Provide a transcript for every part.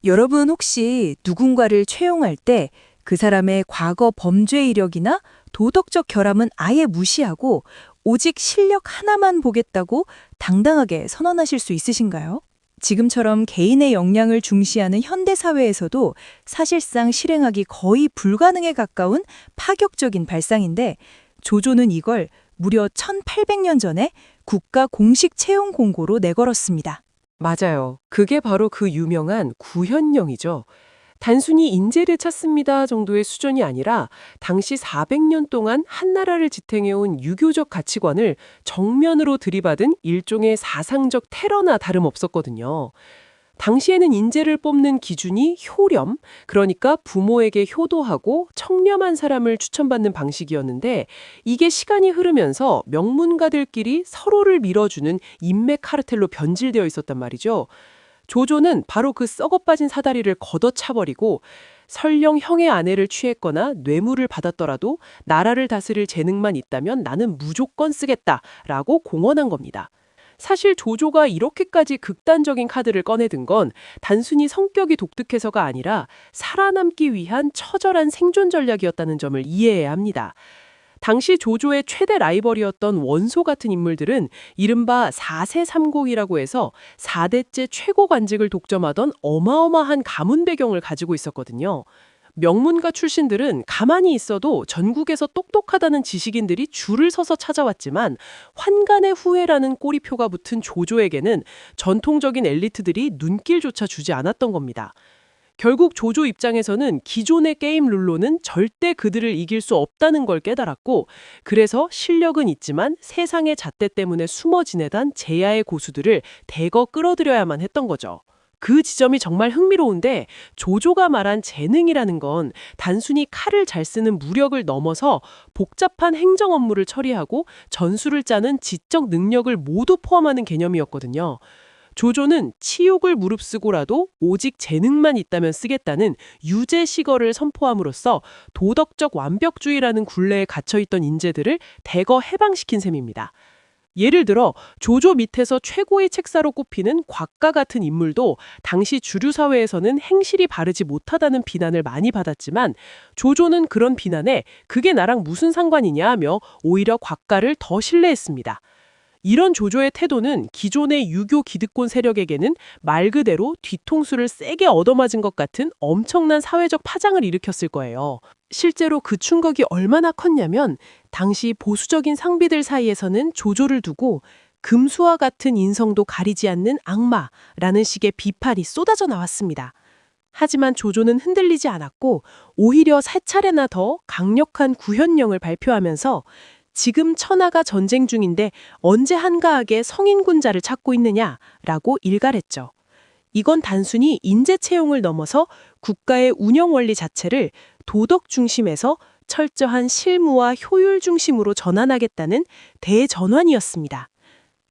여러분 혹시 누군가를 채용할 때 그 사람의 과거 범죄 이력이나 도덕적 결함은 아예 무시하고 오직 실력 하나만 보겠다고 당당하게 선언하실 수 있으신가요? 지금처럼 개인의 역량을 중시하는 현대 사회에서도 사실상 실행하기 거의 불가능에 가까운 파격적인 발상인데 조조는 이걸 무려 1800년 전에 국가 공식 채용 공고로 내걸었습니다. 맞아요. 그게 바로 그 유명한 구현령이죠. 단순히 인재를 찾습니다 정도의 수준이 아니라 당시 400년 동안 한나라를 지탱해온 유교적 가치관을 정면으로 들이받은 일종의 사상적 테러나 다름없었거든요. 당시에는 인재를 뽑는 기준이 효렴, 그러니까 부모에게 효도하고 청렴한 사람을 추천받는 방식이었는데 이게 시간이 흐르면서 명문가들끼리 서로를 밀어주는 인맥 카르텔로 변질되어 있었단 말이죠. 조조는 바로 그 썩어빠진 사다리를 걷어차버리고 설령 형의 아내를 취했거나 뇌물을 받았더라도 나라를 다스릴 재능만 있다면 나는 무조건 쓰겠다라고 공언한 겁니다. 사실 조조가 이렇게까지 극단적인 카드를 꺼내든 건 단순히 성격이 독특해서가 아니라 살아남기 위한 처절한 생존 전략이었다는 점을 이해해야 합니다. 당시 조조의 최대 라이벌이었던 원소 같은 인물들은 이른바 4세 3공이라고 해서 4대째 최고 관직을 독점하던 어마어마한 가문 배경을 가지고 있었거든요. 명문가 출신들은 가만히 있어도 전국에서 똑똑하다는 지식인들이 줄을 서서 찾아왔지만 환간의 후예라는 꼬리표가 붙은 조조에게는 전통적인 엘리트들이 눈길조차 주지 않았던 겁니다. 결국 조조 입장에서는 기존의 게임 룰로는 절대 그들을 이길 수 없다는 걸 깨달았고 그래서 실력은 있지만 세상의 잣대 때문에 숨어 지내던 제야의 고수들을 대거 끌어들여야만 했던 거죠. 그 지점이 정말 흥미로운데 조조가 말한 재능이라는 건 단순히 칼을 잘 쓰는 무력을 넘어서 복잡한 행정 업무를 처리하고 전술을 짜는 지적 능력을 모두 포함하는 개념이었거든요. 조조는 치욕을 무릅쓰고라도 오직 재능만 있다면 쓰겠다는 유죄시거를 선포함으로써 도덕적 완벽주의라는 굴레에 갇혀있던 인재들을 대거 해방시킨 셈입니다. 예를 들어 조조 밑에서 최고의 책사로 꼽히는 곽가 같은 인물도 당시 주류 사회에서는 행실이 바르지 못하다는 비난을 많이 받았지만 조조는 그런 비난에 그게 나랑 무슨 상관이냐 하며 오히려 곽가를 더 신뢰했습니다. 이런 조조의 태도는 기존의 유교 기득권 세력에게는 말 그대로 뒤통수를 세게 얻어맞은 것 같은 엄청난 사회적 파장을 일으켰을 거예요. 실제로 그 충격이 얼마나 컸냐면 당시 보수적인 상비들 사이에서는 조조를 두고 금수와 같은 인성도 가리지 않는 악마라는 식의 비판이 쏟아져 나왔습니다. 하지만 조조는 흔들리지 않았고 오히려 3차례나 더 강력한 구현령을 발표하면서 지금 천하가 전쟁 중인데 언제 한가하게 성인군자를 찾고 있느냐라고 일갈했죠. 이건 단순히 인재 채용을 넘어서 국가의 운영 원리 자체를 도덕 중심에서 철저한 실무와 효율 중심으로 전환하겠다는 대전환이었습니다.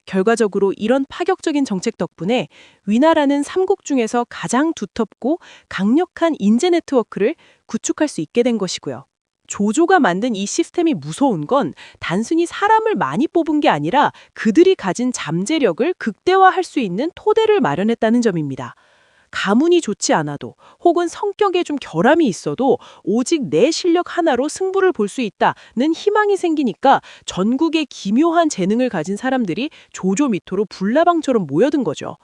결과적으로 이런 파격적인 정책 덕분에 위나라는 삼국 중에서 가장 두텁고 강력한 인재 네트워크를 구축할 수 있게 된 것이고요. 조조가 만든 이 시스템이 무서운 건 단순히 사람을 많이 뽑은 게 아니라 그들이 가진 잠재력을 극대화할 수 있는 토대를 마련했다는 점입니다. 가문이 좋지 않아도 혹은 성격에 좀 결함이 있어도 오직 내 실력 하나로 승부를 볼 수 있다는 희망이 생기니까 전국에 기묘한 재능을 가진 사람들이 조조 밑으로 불나방처럼 모여든 거죠.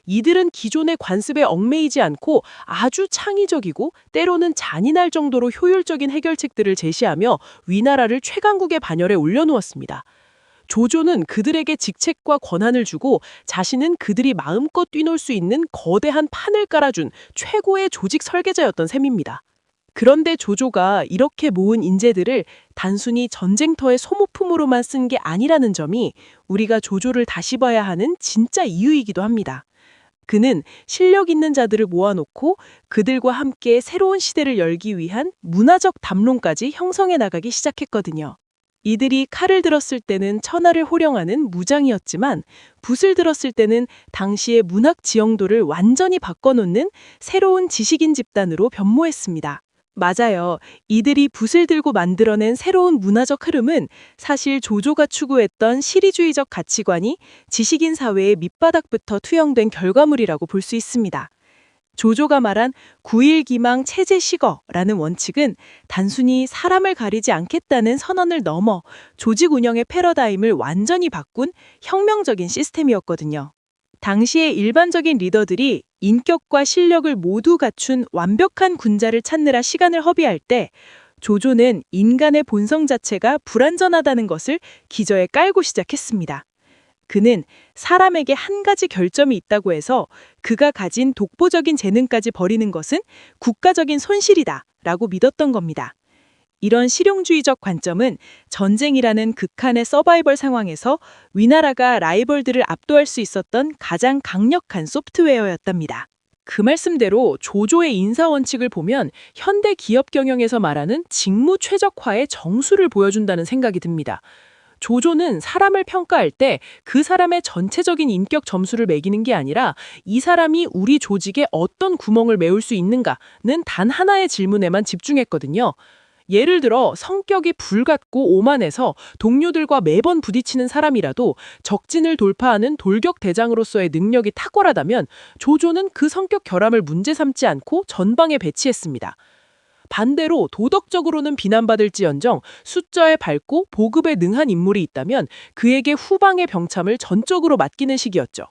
이들은 기존의 관습에 얽매이지 않고 아주 창의적이고 때로는 잔인할 정도로 효율적인 해결책들을 제시하며 위나라를 최강국의 반열에 올려놓았습니다. 조조는 그들에게 직책과 권한을 주고 자신은 그들이 마음껏 뛰놀 수 있는 거대한 판을 깔아준 최고의 조직 설계자였던 셈입니다. 그런데 조조가 이렇게 모은 인재들을 단순히 전쟁터의 소모품으로만 쓴 게 아니라는 점이 우리가 조조를 다시 봐야 하는 진짜 이유이기도 합니다. 그는 실력 있는 자들을 모아놓고 그들과 함께 새로운 시대를 열기 위한 문화적 담론까지 형성해 나가기 시작했거든요. 이들이 칼을 들었을 때는 천하를 호령하는 무장이었지만 붓을 들었을 때는 당시의 문학 지형도를 완전히 바꿔놓는 새로운 지식인 집단으로 변모했습니다. 맞아요. 이들이 붓을 들고 만들어낸 새로운 문화적 흐름은 사실 조조가 추구했던 시리주의적 가치관이 지식인 사회의 밑바닥부터 투영된 결과물이라고 볼 수 있습니다. 조조가 말한 9일기망 체제시거라는 원칙은 단순히 사람을 가리지 않겠다는 선언을 넘어 조직 운영의 패러다임을 완전히 바꾼 혁명적인 시스템이었거든요. 당시의 일반적인 리더들이 인격과 실력을 모두 갖춘 완벽한 군자를 찾느라 시간을 허비할 때 조조는 인간의 본성 자체가 불완전하다는 것을 기저에 깔고 시작했습니다. 그는 사람에게 한 가지 결점이 있다고 해서 그가 가진 독보적인 재능까지 버리는 것은 국가적인 손실이다 라고 믿었던 겁니다. 이런 실용주의적 관점은 전쟁이라는 극한의 서바이벌 상황에서 위나라가 라이벌들을 압도할 수 있었던 가장 강력한 소프트웨어였답니다. 그 말씀대로 조조의 인사 원칙을 보면 현대 기업 경영에서 말하는 직무 최적화의 정수를 보여준다는 생각이 듭니다. 조조는 사람을 평가할 때 그 사람의 전체적인 인격 점수를 매기는 게 아니라 이 사람이 우리 조직에 어떤 구멍을 메울 수 있는가는 단 하나의 질문에만 집중했거든요. 예를 들어 성격이 불같고 오만해서 동료들과 매번 부딪히는 사람이라도 적진을 돌파하는 돌격 대장으로서의 능력이 탁월하다면 조조는 그 성격 결함을 문제 삼지 않고 전방에 배치했습니다. 반대로 도덕적으로는 비난받을지언정 숫자에 밝고 보급에 능한 인물이 있다면 그에게 후방의 병참을 전적으로 맡기는 식이었죠.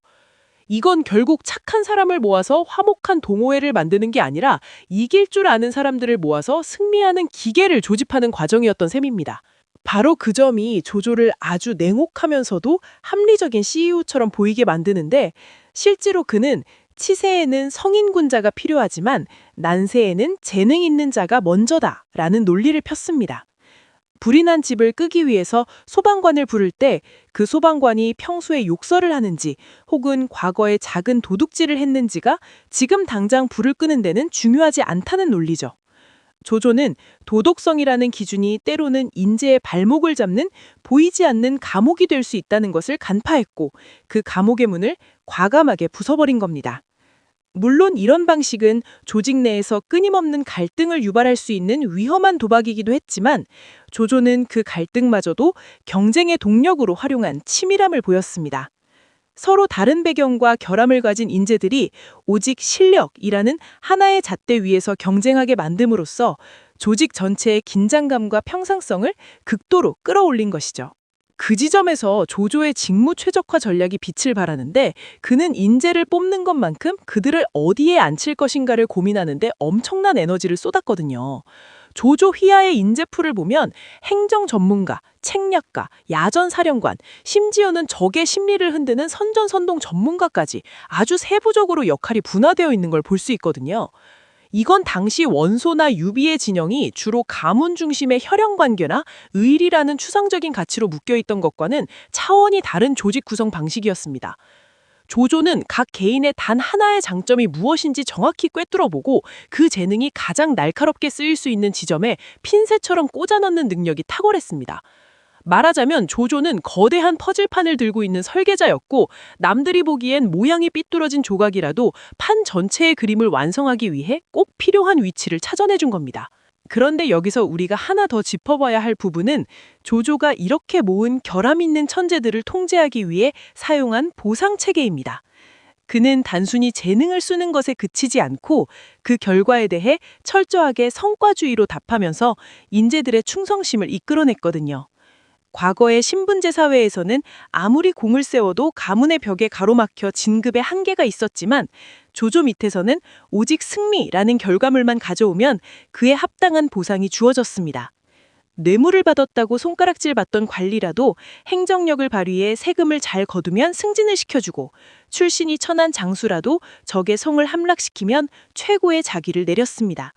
이건 결국 착한 사람을 모아서 화목한 동호회를 만드는 게 아니라 이길 줄 아는 사람들을 모아서 승리하는 기계를 조집하는 과정이었던 셈입니다. 바로 그 점이 조조를 아주 냉혹하면서도 합리적인 CEO처럼 보이게 만드는데 실제로 그는 치세에는 성인군자가 필요하지만 난세에는 재능 있는 자가 먼저다라는 논리를 폈습니다. 불이 난 집을 끄기 위해서 소방관을 부를 때 그 소방관이 평소에 욕설을 하는지 혹은 과거에 작은 도둑질을 했는지가 지금 당장 불을 끄는 데는 중요하지 않다는 논리죠. 조조는 도덕성이라는 기준이 때로는 인재의 발목을 잡는 보이지 않는 감옥이 될 수 있다는 것을 간파했고 그 감옥의 문을 과감하게 부숴버린 겁니다. 물론 이런 방식은 조직 내에서 끊임없는 갈등을 유발할 수 있는 위험한 도박이기도 했지만 조조는 그 갈등마저도 경쟁의 동력으로 활용한 치밀함을 보였습니다. 서로 다른 배경과 결함을 가진 인재들이 오직 실력이라는 하나의 잣대 위에서 경쟁하게 만듦으로써 조직 전체의 긴장감과 평상성을 극도로 끌어올린 것이죠. 그 지점에서 조조의 직무 최적화 전략이 빛을 발하는데 그는 인재를 뽑는 것만큼 그들을 어디에 앉힐 것인가를 고민하는데 엄청난 에너지를 쏟았거든요. 조조 휘하의 인재풀을 보면 행정 전문가, 책략가, 야전 사령관, 심지어는 적의 심리를 흔드는 선전선동 전문가까지 아주 세부적으로 역할이 분화되어 있는 걸 볼 수 있거든요. 이건 당시 원소나 유비의 진영이 주로 가문 중심의 혈연관계나 의리라는 추상적인 가치로 묶여있던 것과는 차원이 다른 조직 구성 방식이었습니다. 조조는 각 개인의 단 하나의 장점이 무엇인지 정확히 꿰뚫어보고 그 재능이 가장 날카롭게 쓰일 수 있는 지점에 핀셋처럼 꽂아넣는 능력이 탁월했습니다. 말하자면 조조는 거대한 퍼즐판을 들고 있는 설계자였고 남들이 보기엔 모양이 삐뚤어진 조각이라도 판 전체의 그림을 완성하기 위해 꼭 필요한 위치를 찾아내준 겁니다. 그런데 여기서 우리가 하나 더 짚어봐야 할 부분은 조조가 이렇게 모은 결함 있는 천재들을 통제하기 위해 사용한 보상체계입니다. 그는 단순히 재능을 쓰는 것에 그치지 않고 그 결과에 대해 철저하게 성과주의로 답하면서 인재들의 충성심을 이끌어냈거든요. 과거의 신분제 사회에서는 아무리 공을 세워도 가문의 벽에 가로막혀 진급의 한계가 있었지만 조조 밑에서는 오직 승리라는 결과물만 가져오면 그에 합당한 보상이 주어졌습니다. 뇌물을 받았다고 손가락질 받던 관리라도 행정력을 발휘해 세금을 잘 거두면 승진을 시켜주고 출신이 천한 장수라도 적의 성을 함락시키면 최고의 자기를 내렸습니다.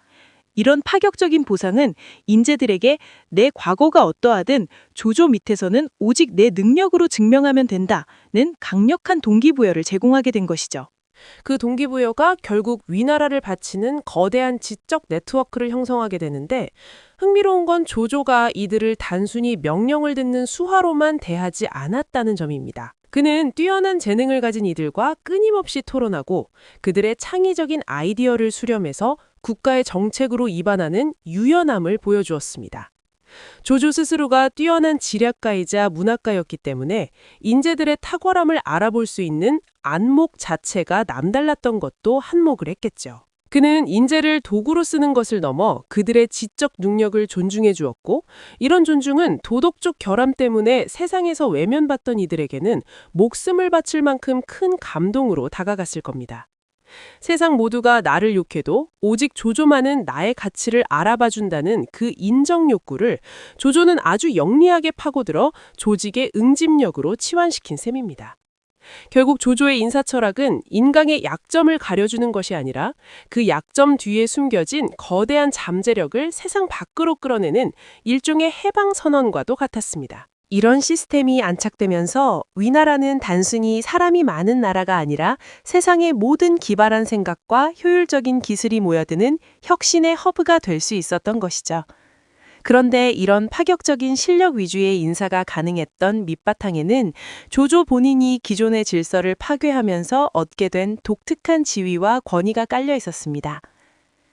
이런 파격적인 보상은 인재들에게 내 과거가 어떠하든 조조 밑에서는 오직 내 능력으로 증명하면 된다는 강력한 동기부여를 제공하게 된 것이죠. 그 동기부여가 결국 위나라를 바치는 거대한 지적 네트워크를 형성하게 되는데 흥미로운 건 조조가 이들을 단순히 명령을 듣는 수하로만 대하지 않았다는 점입니다. 그는 뛰어난 재능을 가진 이들과 끊임없이 토론하고 그들의 창의적인 아이디어를 수렴해서 국가의 정책으로 입안하는 유연함을 보여주었습니다. 조조 스스로가 뛰어난 지략가이자 문학가였기 때문에 인재들의 탁월함을 알아볼 수 있는 안목 자체가 남달랐던 것도 한몫을 했겠죠. 그는 인재를 도구로 쓰는 것을 넘어 그들의 지적 능력을 존중해 주었고, 이런 존중은 도덕적 결함 때문에 세상에서 외면받던 이들에게는 목숨을 바칠 만큼 큰 감동으로 다가갔을 겁니다. 세상 모두가 나를 욕해도 오직 조조만은 나의 가치를 알아봐준다는 그 인정 욕구를 조조는 아주 영리하게 파고들어 조직의 응집력으로 치환시킨 셈입니다. 결국 조조의 인사 철학은 인간의 약점을 가려주는 것이 아니라 그 약점 뒤에 숨겨진 거대한 잠재력을 세상 밖으로 끌어내는 일종의 해방선언과도 같았습니다. 이런 시스템이 안착되면서 위나라는 단순히 사람이 많은 나라가 아니라 세상의 모든 기발한 생각과 효율적인 기술이 모여드는 혁신의 허브가 될 수 있었던 것이죠. 그런데 이런 파격적인 실력 위주의 인사가 가능했던 밑바탕에는 조조 본인이 기존의 질서를 파괴하면서 얻게 된 독특한 지위와 권위가 깔려 있었습니다.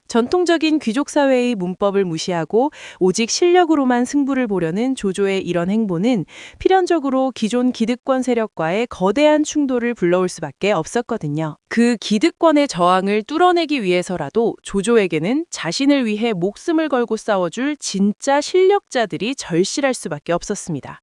전통적인 귀족 사회의 문법을 무시하고 오직 실력으로만 승부를 보려는 조조의 이런 행보는 필연적으로 기존 기득권 세력과의 거대한 충돌을 불러올 수밖에 없었거든요. 그 기득권의 저항을 뚫어내기 위해서라도 조조에게는 자신을 위해 목숨을 걸고 싸워줄 진짜 실력자들이 절실할 수밖에 없었습니다.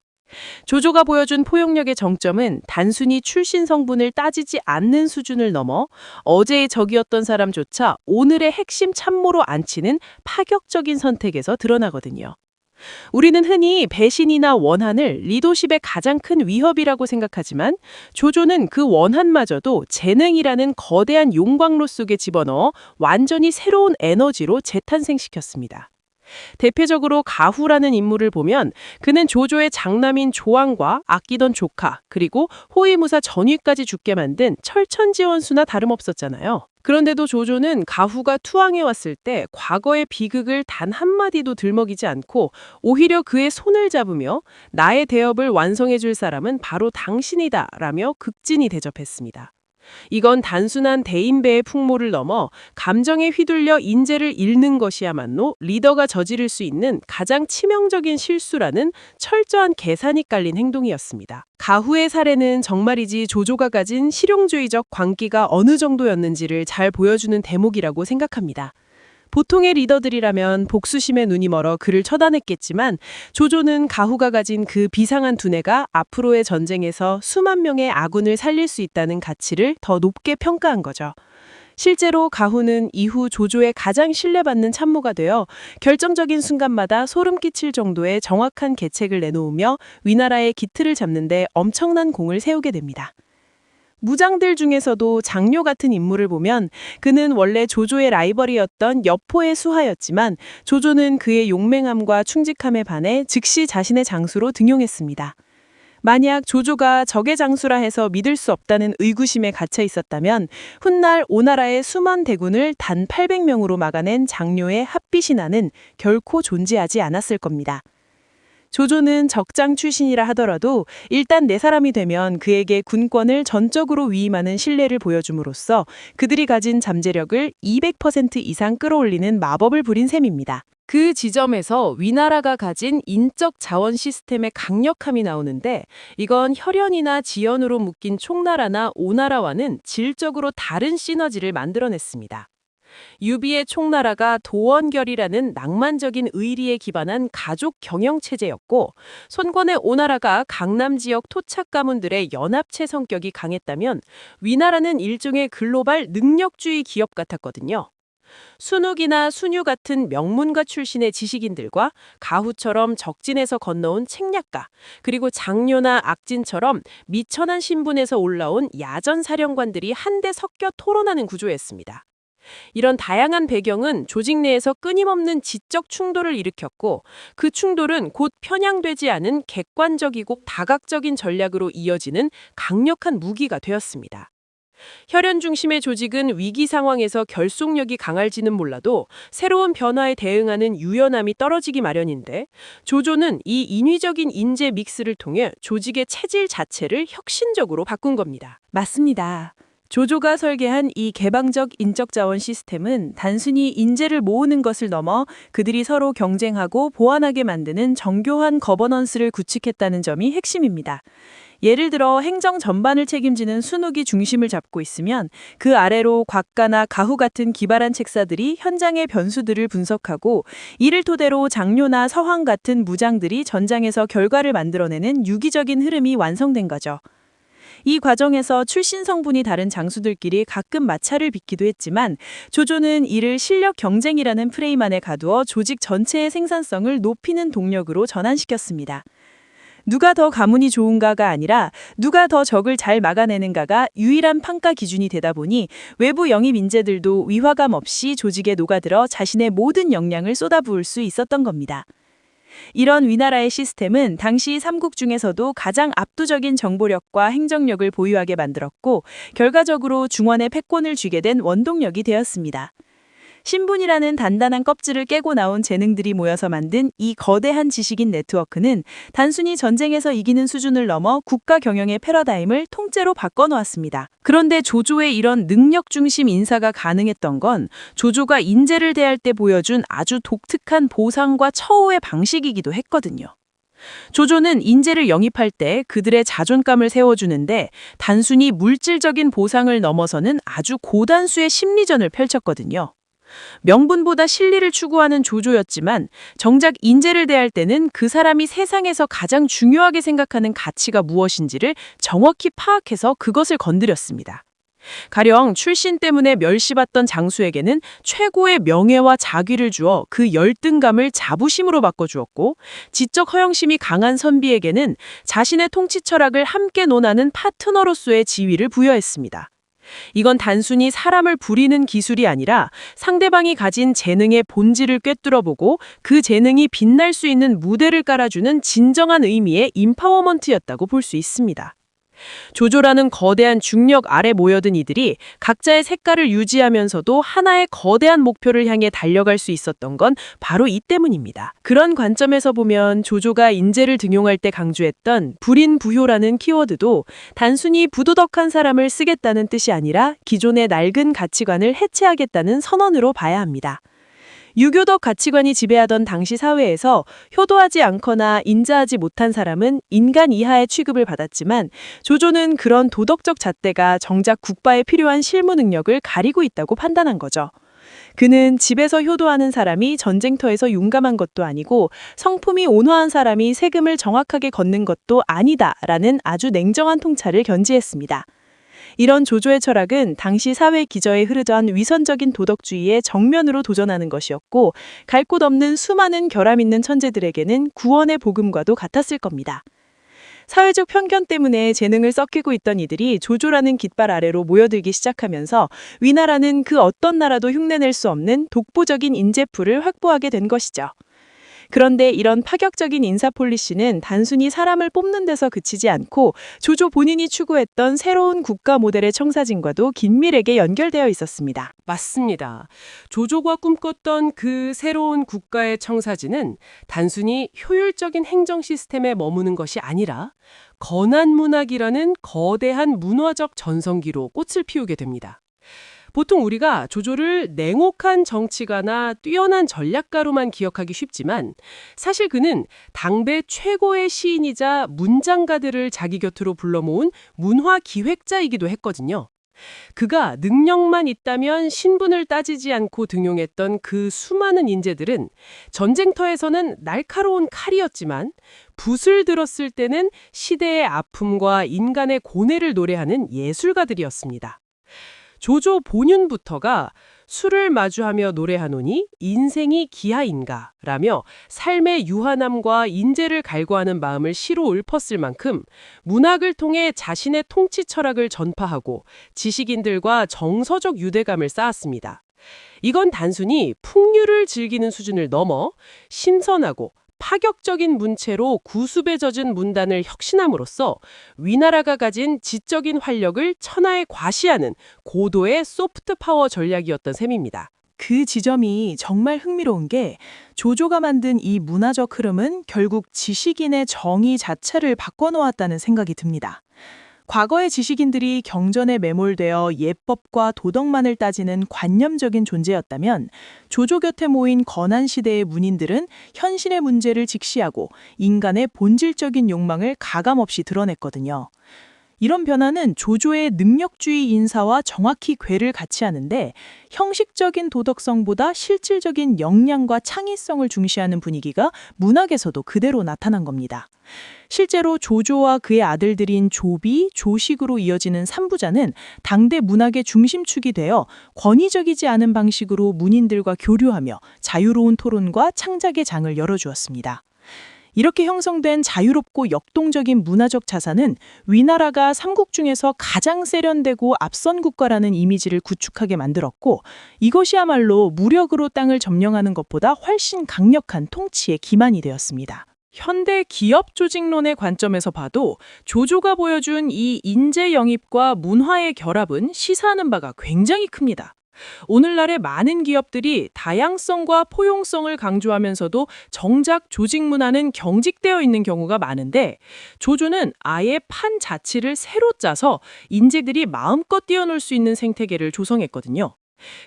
조조가 보여준 포용력의 정점은 단순히 출신 성분을 따지지 않는 수준을 넘어 어제의 적이었던 사람조차 오늘의 핵심 참모로 앉히는 파격적인 선택에서 드러나거든요. 우리는 흔히 배신이나 원한을 리더십의 가장 큰 위협이라고 생각하지만 조조는 그 원한마저도 재능이라는 거대한 용광로 속에 집어넣어 완전히 새로운 에너지로 재탄생시켰습니다. 대표적으로 가후라는 인물을 보면 그는 조조의 장남인 조왕과 아끼던 조카, 그리고 호위무사 전위까지 죽게 만든 철천지원수나 다름없었잖아요. 그런데도 조조는 가후가 투항해 왔을 때 과거의 비극을 단 한마디도 들먹이지 않고 오히려 그의 손을 잡으며 나의 대업을 완성해 줄 사람은 바로 당신이다 라며 극진히 대접했습니다. 이건 단순한 대인배의 풍모를 넘어 감정에 휘둘려 인재를 잃는 것이야말로 리더가 저지를 수 있는 가장 치명적인 실수라는 철저한 계산이 깔린 행동이었습니다. 가후의 사례는 정말이지 조조가 가진 실용주의적 광기가 어느 정도였는지를 잘 보여주는 대목이라고 생각합니다. 보통의 리더들이라면 복수심에 눈이 멀어 그를 처단했겠지만 조조는 가후가 가진 그 비상한 두뇌가 앞으로의 전쟁에서 수만 명의 아군을 살릴 수 있다는 가치를 더 높게 평가한 거죠. 실제로 가후는 이후 조조의 가장 신뢰받는 참모가 되어 결정적인 순간마다 소름 끼칠 정도의 정확한 계책을 내놓으며 위나라의 기틀을 잡는 데 엄청난 공을 세우게 됩니다. 무장들 중에서도 장료 같은 인물을 보면 그는 원래 조조의 라이벌이었던 여포의 수하였지만 조조는 그의 용맹함과 충직함에 반해 즉시 자신의 장수로 등용했습니다. 만약 조조가 적의 장수라 해서 믿을 수 없다는 의구심에 갇혀 있었다면 훗날 오나라의 수만 대군을 단 800명으로 막아낸 장료의 핫빛이나는 결코 존재하지 않았을 겁니다. 조조는 적장 출신이라 하더라도 일단 내 사람이 되면 그에게 군권을 전적으로 위임하는 신뢰를 보여줌으로써 그들이 가진 잠재력을 200% 이상 끌어올리는 마법을 부린 셈입니다. 그 지점에서 위나라가 가진 인적 자원 시스템의 강력함이 나오는데 이건 혈연이나 지연으로 묶인 총나라나 오나라와는 질적으로 다른 시너지를 만들어냈습니다. 유비의 총나라가 도원결이라는 낭만적인 의리에 기반한 가족 경영체제였고 손권의 오나라가 강남 지역 토착 가문들의 연합체 성격이 강했다면 위나라는 일종의 글로벌 능력주의 기업 같았거든요. 순욱이나 순유 같은 명문가 출신의 지식인들과 가후처럼 적진에서 건너온 책략가, 그리고 장료나 악진처럼 미천한 신분에서 올라온 야전 사령관들이 한데 섞여 토론하는 구조였습니다. 이런 다양한 배경은 조직 내에서 끊임없는 지적 충돌을 일으켰고 그 충돌은 곧 편향되지 않은 객관적이고 다각적인 전략으로 이어지는 강력한 무기가 되었습니다. 혈연 중심의 조직은 위기 상황에서 결속력이 강할지는 몰라도 새로운 변화에 대응하는 유연함이 떨어지기 마련인데 조조는 이 인위적인 인재 믹스를 통해 조직의 체질 자체를 혁신적으로 바꾼 겁니다. 맞습니다. 조조가 설계한 이 개방적 인적 자원 시스템은 단순히 인재를 모으는 것을 넘어 그들이 서로 경쟁하고 보완하게 만드는 정교한 거버넌스를 구축했다는 점이 핵심입니다. 예를 들어 행정 전반을 책임지는 순욱이 중심을 잡고 있으면 그 아래로 곽가나 가후 같은 기발한 책사들이 현장의 변수들을 분석하고 이를 토대로 장료나 서황 같은 무장들이 전장에서 결과를 만들어내는 유기적인 흐름이 완성된 거죠. 이 과정에서 출신 성분이 다른 장수들끼리 가끔 마찰을 빚기도 했지만 조조는 이를 실력 경쟁이라는 프레임 안에 가두어 조직 전체의 생산성을 높이는 동력으로 전환시켰습니다. 누가 더 가문이 좋은가가 아니라 누가 더 적을 잘 막아내는가가 유일한 평가 기준이 되다 보니 외부 영입 인재들도 위화감 없이 조직에 녹아들어 자신의 모든 역량을 쏟아부을 수 있었던 겁니다. 이런 위나라의 시스템은 당시 삼국 중에서도 가장 압도적인 정보력과 행정력을 보유하게 만들었고 결과적으로 중원에 패권을 쥐게 된 원동력이 되었습니다. 신분이라는 단단한 껍질을 깨고 나온 재능들이 모여서 만든 이 거대한 지식인 네트워크는 단순히 전쟁에서 이기는 수준을 넘어 국가 경영의 패러다임을 통째로 바꿔놓았습니다. 그런데 조조의 이런 능력 중심 인사가 가능했던 건 조조가 인재를 대할 때 보여준 아주 독특한 보상과 처우의 방식이기도 했거든요. 조조는 인재를 영입할 때 그들의 자존감을 세워주는데 단순히 물질적인 보상을 넘어서는 아주 고단수의 심리전을 펼쳤거든요. 명분보다 실리를 추구하는 조조였지만 정작 인재를 대할 때는 그 사람이 세상에서 가장 중요하게 생각하는 가치가 무엇인지를 정확히 파악해서 그것을 건드렸습니다. 가령 출신 때문에 멸시받던 장수에게는 최고의 명예와 자귀를 주어 그 열등감을 자부심으로 바꿔주었고 지적 허영심이 강한 선비에게는 자신의 통치 철학을 함께 논하는 파트너로서의 지위를 부여했습니다. 이건 단순히 사람을 부리는 기술이 아니라 상대방이 가진 재능의 본질을 꿰뚫어보고 그 재능이 빛날 수 있는 무대를 깔아주는 진정한 의미의 임파워먼트였다고 볼 수 있습니다. 조조라는 거대한 중력 아래 모여든 이들이 각자의 색깔을 유지하면서도 하나의 거대한 목표를 향해 달려갈 수 있었던 건 바로 이 때문입니다. 그런 관점에서 보면 조조가 인재를 등용할 때 강조했던 불인부효라는 키워드도 단순히 부도덕한 사람을 쓰겠다는 뜻이 아니라 기존의 낡은 가치관을 해체하겠다는 선언으로 봐야 합니다. 유교적 가치관이 지배하던 당시 사회에서 효도하지 않거나 인자하지 못한 사람은 인간 이하의 취급을 받았지만 조조는 그런 도덕적 잣대가 정작 국바에 필요한 실무 능력을 가리고 있다고 판단한 거죠. 그는 집에서 효도하는 사람이 전쟁터에서 용감한 것도 아니고 성품이 온화한 사람이 세금을 정확하게 걷는 것도 아니다라는 아주 냉정한 통찰을 견지했습니다. 이런 조조의 철학은 당시 사회 기저에 흐르던 위선적인 도덕주의에 정면으로 도전하는 것이었고 갈 곳 없는 수많은 결함 있는 천재들에게는 구원의 복음과도 같았을 겁니다. 사회적 편견 때문에 재능을 썩히고 있던 이들이 조조라는 깃발 아래로 모여들기 시작하면서 위나라는 그 어떤 나라도 흉내낼 수 없는 독보적인 인재풀을 확보하게 된 것이죠. 그런데 이런 파격적인 인사 폴리시는 단순히 사람을 뽑는 데서 그치지 않고 조조 본인이 추구했던 새로운 국가 모델의 청사진과도 긴밀하게 연결되어 있었습니다. 맞습니다. 조조가 꿈꿨던 그 새로운 국가의 청사진은 단순히 효율적인 행정 시스템에 머무는 것이 아니라 건한문학이라는 거대한 문화적 전성기로 꽃을 피우게 됩니다. 보통 우리가 조조를 냉혹한 정치가나 뛰어난 전략가로만 기억하기 쉽지만 사실 그는 당대 최고의 시인이자 문장가들을 자기 곁으로 불러 모은 문화 기획자이기도 했거든요. 그가 능력만 있다면 신분을 따지지 않고 등용했던 그 수많은 인재들은 전쟁터에서는 날카로운 칼이었지만 붓을 들었을 때는 시대의 아픔과 인간의 고뇌를 노래하는 예술가들이었습니다. 조조 본윤부터가 술을 마주하며 노래하노니 인생이 기하인가 라며 삶의 유한함과 인재를 갈구하는 마음을 시로 읊었을 만큼 문학을 통해 자신의 통치 철학을 전파하고 지식인들과 정서적 유대감을 쌓았습니다. 이건 단순히 풍류를 즐기는 수준을 넘어 신선하고 파격적인 문체로 구습에 젖은 문단을 혁신함으로써 위나라가 가진 지적인 활력을 천하에 과시하는 고도의 소프트 파워 전략이었던 셈입니다. 그 지점이 정말 흥미로운 게 조조가 만든 이 문화적 흐름은 결국 지식인의 정의 자체를 바꿔놓았다는 생각이 듭니다. 과거의 지식인들이 경전에 매몰되어 예법과 도덕만을 따지는 관념적인 존재였다면 조조 곁에 모인 건한시대의 문인들은 현실의 문제를 직시하고 인간의 본질적인 욕망을 가감없이 드러냈거든요. 이런 변화는 조조의 능력주의 인사와 정확히 궤를 같이 하는데 형식적인 도덕성보다 실질적인 역량과 창의성을 중시하는 분위기가 문학에서도 그대로 나타난 겁니다. 실제로 조조와 그의 아들들인 조비, 조식으로 이어지는 삼부자는 당대 문학의 중심축이 되어 권위적이지 않은 방식으로 문인들과 교류하며 자유로운 토론과 창작의 장을 열어주었습니다. 이렇게 형성된 자유롭고 역동적인 문화적 자산은 위나라가 삼국 중에서 가장 세련되고 앞선 국가라는 이미지를 구축하게 만들었고 이것이야말로 무력으로 땅을 점령하는 것보다 훨씬 강력한 통치의 기반이 되었습니다. 현대 기업 조직론의 관점에서 봐도 조조가 보여준 이 인재 영입과 문화의 결합은 시사하는 바가 굉장히 큽니다. 오늘날의 많은 기업들이 다양성과 포용성을 강조하면서도 정작 조직 문화는 경직되어 있는 경우가 많은데 조조는 아예 판 자체를 새로 짜서 인재들이 마음껏 뛰어놀 수 있는 생태계를 조성했거든요.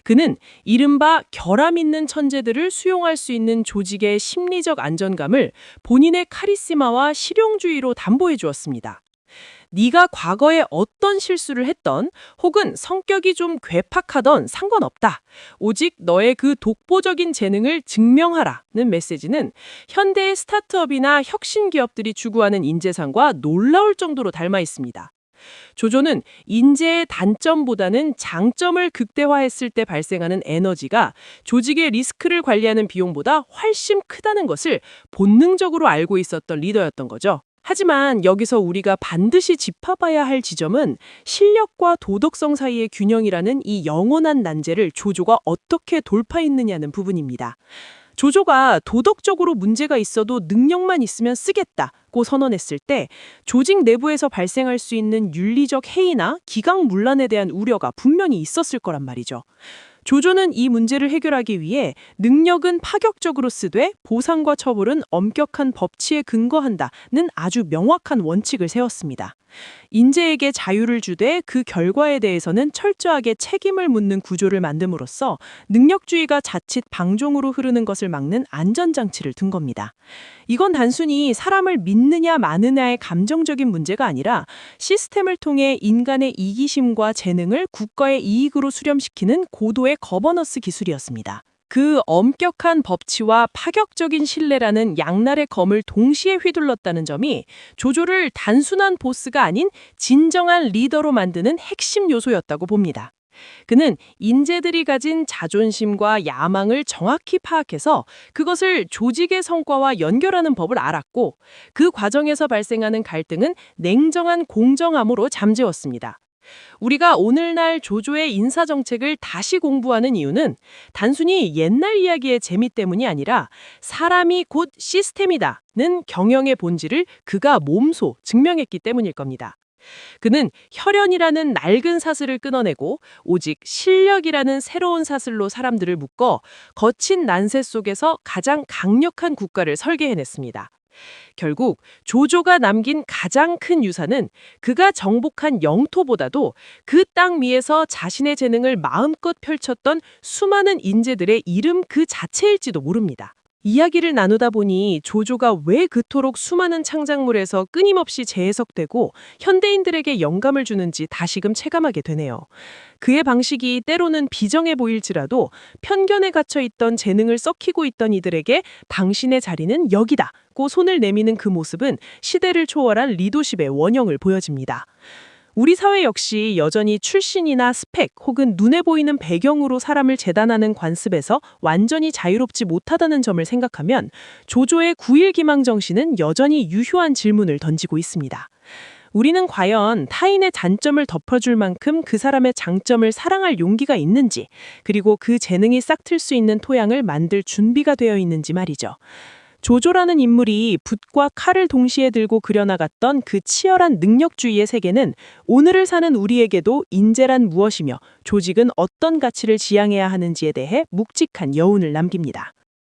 그는 이른바 결함 있는 천재들을 수용할 수 있는 조직의 심리적 안정감을 본인의 카리스마와 실용주의로 담보해 주었습니다. 네가 과거에 어떤 실수를 했던 혹은 성격이 좀 괴팍하던 상관없다. 오직 너의 그 독보적인 재능을 증명하라는 메시지는 현대의 스타트업이나 혁신 기업들이 추구하는 인재상과 놀라울 정도로 닮아 있습니다. 조조는 인재의 단점보다는 장점을 극대화했을 때 발생하는 에너지가 조직의 리스크를 관리하는 비용보다 훨씬 크다는 것을 본능적으로 알고 있었던 리더였던 거죠. 하지만 여기서 우리가 반드시 짚어봐야 할 지점은 실력과 도덕성 사이의 균형이라는 이 영원한 난제를 조조가 어떻게 돌파했느냐는 부분입니다. 조조가 도덕적으로 문제가 있어도 능력만 있으면 쓰겠다고 선언했을 때 조직 내부에서 발생할 수 있는 윤리적 해이나 기강문란에 대한 우려가 분명히 있었을 거란 말이죠. 조조는 이 문제를 해결하기 위해 능력은 파격적으로 쓰되 보상과 처벌은 엄격한 법치에 근거한다는 아주 명확한 원칙을 세웠습니다. 인재에게 자유를 주되 그 결과에 대해서는 철저하게 책임을 묻는 구조를 만듦으로써 능력주의가 자칫 방종으로 흐르는 것을 막는 안전장치를 둔 겁니다. 이건 단순히 사람을 믿느냐 마느냐의 감정적인 문제가 아니라 시스템을 통해 인간의 이기심과 재능을 국가의 이익으로 수렴시키는 고도의 거버넌스 기술이었습니다. 그 엄격한 법치와 파격적인 신뢰라는 양날의 검을 동시에 휘둘렀다는 점이 조조를 단순한 보스가 아닌 진정한 리더로 만드는 핵심 요소였다고 봅니다. 그는 인재들이 가진 자존심과 야망을 정확히 파악해서 그것을 조직의 성과와 연결하는 법을 알았고 그 과정에서 발생하는 갈등은 냉정한 공정함으로 잠재웠습니다. 우리가 오늘날 조조의 인사정책을 다시 공부하는 이유는 단순히 옛날 이야기의 재미 때문이 아니라 사람이 곧 시스템이다는 경영의 본질을 그가 몸소 증명했기 때문일 겁니다. 그는 혈연이라는 낡은 사슬을 끊어내고 오직 실력이라는 새로운 사슬로 사람들을 묶어 거친 난세 속에서 가장 강력한 국가를 설계해냈습니다. 결국 조조가 남긴 가장 큰 유산은 그가 정복한 영토보다도 그 땅 위에서 자신의 재능을 마음껏 펼쳤던 수많은 인재들의 이름 그 자체일지도 모릅니다. 이야기를 나누다 보니 조조가 왜 그토록 수많은 창작물에서 끊임없이 재해석되고 현대인들에게 영감을 주는지 다시금 체감하게 되네요. 그의 방식이 때로는 비정해 보일지라도 편견에 갇혀있던 재능을 썩히고 있던 이들에게 당신의 자리는 여기다고 손을 내미는 그 모습은 시대를 초월한 리더십의 원형을 보여집니다. 우리 사회 역시 여전히 출신이나 스펙 혹은 눈에 보이는 배경으로 사람을 재단하는 관습에서 완전히 자유롭지 못하다는 점을 생각하면 조조의 9.1 기망 정신은 여전히 유효한 질문을 던지고 있습니다. 우리는 과연 타인의 단점을 덮어줄 만큼 그 사람의 장점을 사랑할 용기가 있는지, 그리고 그 재능이 싹틀 수 있는 토양을 만들 준비가 되어 있는지 말이죠. 조조라는 인물이 붓과 칼을 동시에 들고 그려나갔던 그 치열한 능력주의의 세계는 오늘을 사는 우리에게도 인재란 무엇이며 조직은 어떤 가치를 지향해야 하는지에 대해 묵직한 여운을 남깁니다.